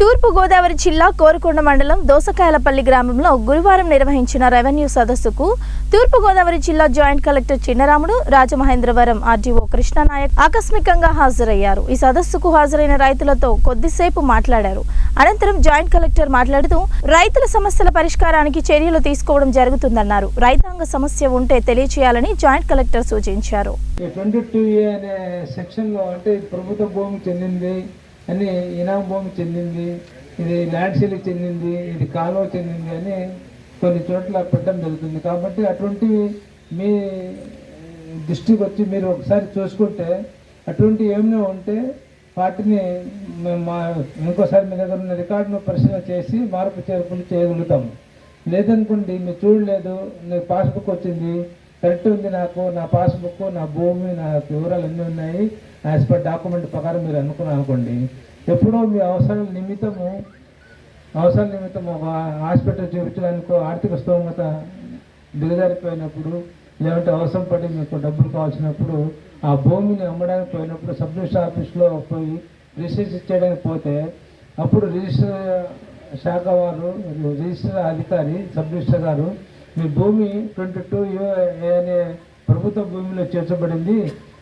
తూర్పు గోదావరి జిల్లా కోరుకొండ మండలం దోసకాయలపల్లి గ్రామంలో గురువారం నిర్వహించిన రెవెన్యూ సదస్సుకు తూర్పు గోదావరి జిల్లా joint collector Chinnaramudu, Rajamahendravaram RDO Krishna Nayak ఆకస్మికంగా హాజరయ్యారు. ఈ సదస్సుకు హాజరైన రైతులతో కొద్దిసేపు మాట్లాడారు. అనంతరం జాయింట్ కలెక్టర్ మాట్లాడుతూ రైతుల సమస్యల పరిష్కారానికి చర్యలు తీసుకోవడం జరుగుతుందన్నారు. రైతాంగ సమస్య ఉంటే తెలియచేయాలని జాయింట్ కలెక్టర్ సూచించారు. అని ఇనాం భూమి చెందింది, ఇది ల్యాండ్ సీల్కి చెందింది, ఇది కాలువ చెందింది అని కొన్ని చోట్ల పెట్టడం జరుగుతుంది. కాబట్టి అటువంటివి మీ దృష్టికి వచ్చి మీరు ఒకసారి చూసుకుంటే అటువంటి ఏమైనా ఉంటే వాటిని ఇంకోసారి మీ దగ్గర ఉన్న రికార్డును పరిశీలన చేసి మార్పు చేర్పులు చేయగలుగుతాము. లేదనుకోండి మీరు చూడలేదు, నాకు పాస్బుక్ వచ్చింది, కరెక్ట్ ఉంది, నాకు నా పాస్బుక్, నా భూమి, నా వివరాలు అన్నీ ఉన్నాయి, యాజ్ పర్ డాక్యుమెంట్ ప్రకారం మీరు అనుకోండి, ఎప్పుడో మీ అవసరాల నిమిత్తం ఒక హాస్పిటల్ చూపించడానికి ఆర్థిక స్తోమత దిగజారిపోయినప్పుడు, లేదంటే అవసరం పడి మీకు డబ్బులు కావాల్సినప్పుడు ఆ భూమిని అమ్మడానికి పోయినప్పుడు సబ్ రిజిస్టర్ ఆఫీస్లో పోయి రిజిస్ట్రేషన్ చేయడానికి పోతే అప్పుడు రిజిస్టర్ శాఖ వారు, రిజిస్టర్ అధికారి సబ్ రిజిస్టర్ గారు, మీ భూమి 22 అనే ప్రభుత్వ భూమిలో చేర్చబడింది,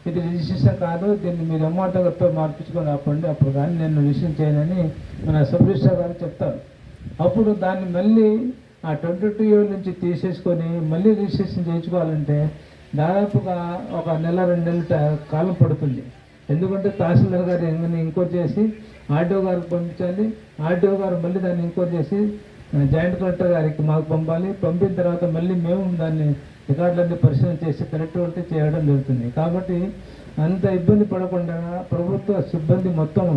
ఇది రిజిస్ట్రేషన్ కాదు, దీన్ని మీరు అమౌంట్తో మార్పించుకొని ఆపండి, అప్పుడు కానీ నేను రిజిస్ట్రేషన్ చేయనని మన సబ్ రిజిస్టర్ గారు చెప్తారు. అప్పుడు దాన్ని మళ్ళీ ఆ 22 నుంచి తీసేసుకొని మళ్ళీ రిజిస్ట్రేషన్ చేయించుకోవాలంటే దాదాపుగా ఒక నెల 2 నెలల కాలం పడుతుంది. ఎందుకంటే తహసీల్దార్ గారు ఎంక్వైరీ చేసి ఆర్డీఓ గారికి పంపించాలి, ఆర్డీఓ గారు మళ్ళీ దాన్ని ఎంక్వైరీ చేసి జాయింట్ కలెక్టర్ గారికి మాకు పంపాలి, పంపిన తర్వాత మళ్ళీ మేము దాన్ని రికార్డులన్నీ పరిశీలన చేసి కరెక్ట్ ఉంటే చేయడం జరుగుతుంది. కాబట్టి అంత ఇబ్బంది పడకుండా ప్రభుత్వ సిబ్బంది మొత్తం,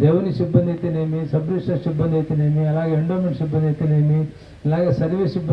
రెవెన్యూ సిబ్బంది అయితేనేమి, సబ్ రిజిస్టర్ సిబ్బంది అయితేనేమి, అలాగే ఎండోమెంట్ సిబ్బంది అయితేనేమి, అలాగే సర్వీస్ సిబ్బంది